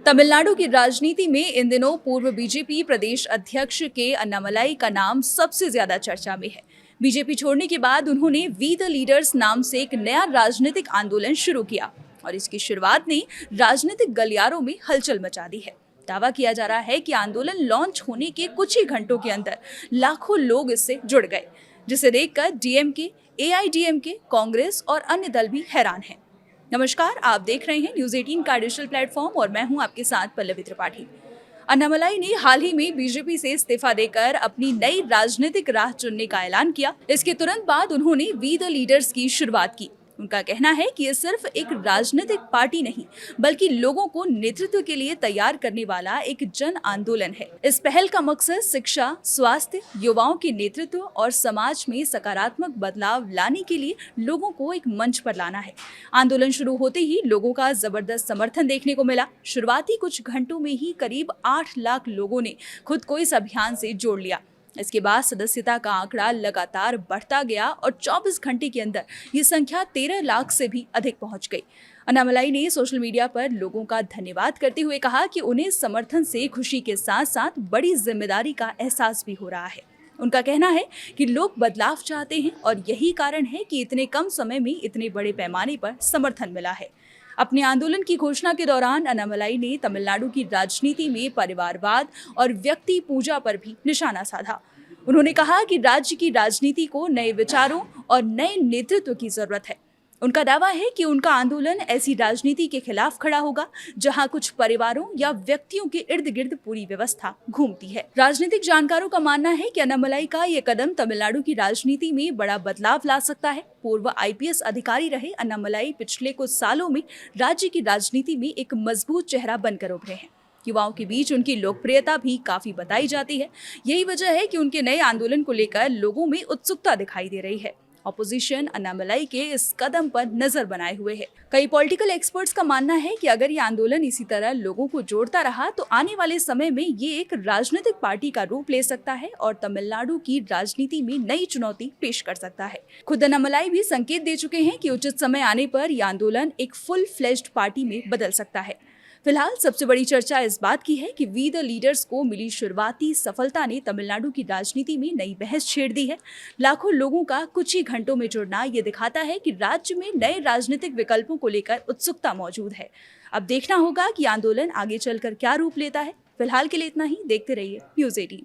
तमिलनाडु की राजनीति में इन दिनों पूर्व बीजेपी प्रदेश अध्यक्ष के अन्नामलाई का नाम सबसे ज्यादा चर्चा में है। बीजेपी छोड़ने के बाद उन्होंने वी द लीडर्स नाम से एक नया राजनीतिक आंदोलन शुरू किया और इसकी शुरुआत ने राजनीतिक गलियारों में हलचल मचा दी है। दावा किया जा रहा है कि आंदोलन लॉन्च होने के कुछ ही घंटों के अंदर लाखों लोग इससे जुड़ गए, जिसे देखकर डीएमके, एआईडीएमके, कांग्रेस और अन्य दल भी हैरान हैं। नमस्कार, आप देख रहे हैं न्यूज़ 18 का डिजिटल प्लेटफॉर्म और मैं हूं आपके साथ पल्लवी त्रिपाठी। अन्नामलाई ने हाल ही में बीजेपी से इस्तीफा देकर अपनी नई राजनीतिक राह चुनने का ऐलान किया। इसके तुरंत बाद उन्होंने वी द लीडर्स की शुरुआत की। उनका कहना है कि ये सिर्फ एक राजनीतिक पार्टी नहीं, बल्कि लोगों को नेतृत्व के लिए तैयार करने वाला एक जन आंदोलन है। इस पहल का मकसद शिक्षा, स्वास्थ्य, युवाओं के नेतृत्व और समाज में सकारात्मक बदलाव लाने के लिए लोगों को एक मंच पर लाना है। आंदोलन शुरू होते ही लोगों का जबरदस्त समर्थन देखने को मिला। शुरुआती कुछ घंटों में ही करीब 8 लाख लोगों ने खुद को इस अभियान से जोड़ लिया। इसके बाद सदस्यता का आंकड़ा लगातार बढ़ता गया और 24 घंटे के अंदर ये संख्या 13 लाख से भी अधिक पहुंच गई। अन्नामलाई ने सोशल मीडिया पर लोगों का धन्यवाद करते हुए कहा कि उन्हें समर्थन से खुशी के साथ साथ बड़ी जिम्मेदारी का एहसास भी हो रहा है। उनका कहना है कि लोग बदलाव चाहते हैं और यही कारण है कि इतने कम समय में इतने बड़े पैमाने पर समर्थन मिला है। अपने आंदोलन की घोषणा के दौरान अन्नामलाई ने तमिलनाडु की राजनीति में परिवारवाद और व्यक्ति पूजा पर भी निशाना साधा। उन्होंने कहा कि राज्य की राजनीति को नए विचारों और नए नेतृत्व की जरूरत है। उनका दावा है कि उनका आंदोलन ऐसी राजनीति के खिलाफ खड़ा होगा जहां कुछ परिवारों या व्यक्तियों के इर्द गिर्द पूरी व्यवस्था घूमती है। राजनीतिक जानकारों का मानना है कि अन्नामलाई का ये कदम तमिलनाडु की राजनीति में बड़ा बदलाव ला सकता है। पूर्व आईपीएस अधिकारी रहे अन्नामलाई पिछले कुछ सालों में राज्य की राजनीति में एक मजबूत चेहरा बनकर उभरे हैं। युवाओं के बीच उनकी लोकप्रियता भी काफी बताई जाती है। यही वजह है कि उनके नए आंदोलन को लेकर लोगों में उत्सुकता दिखाई दे रही है। ऑपोजिशन अन्नामलाई के इस कदम पर नजर बनाए हुए है। कई पॉलिटिकल एक्सपर्ट्स का मानना है कि अगर ये आंदोलन इसी तरह लोगों को जोड़ता रहा तो आने वाले समय में ये एक राजनीतिक पार्टी का रूप ले सकता है और तमिलनाडु की राजनीति में नई चुनौती पेश कर सकता है। खुद अन्नामलाई भी संकेत दे चुके हैं कि उचित समय आने पर यह आंदोलन एक फुल फ्लेज्ड पार्टी में बदल सकता है। फिलहाल सबसे बड़ी चर्चा इस बात की है कि वी द लीडर्स को मिली शुरुआती सफलता ने तमिलनाडु की राजनीति में नई बहस छेड़ दी है। लाखों लोगों का कुछ ही घंटों में जुड़ना ये दिखाता है कि राज्य में नए राजनीतिक विकल्पों को लेकर उत्सुकता मौजूद है। अब देखना होगा कि आंदोलन आगे चलकर क्या रूप लेता है। फिलहाल के लिए इतना ही। देखते रहिए न्यूज़ 18।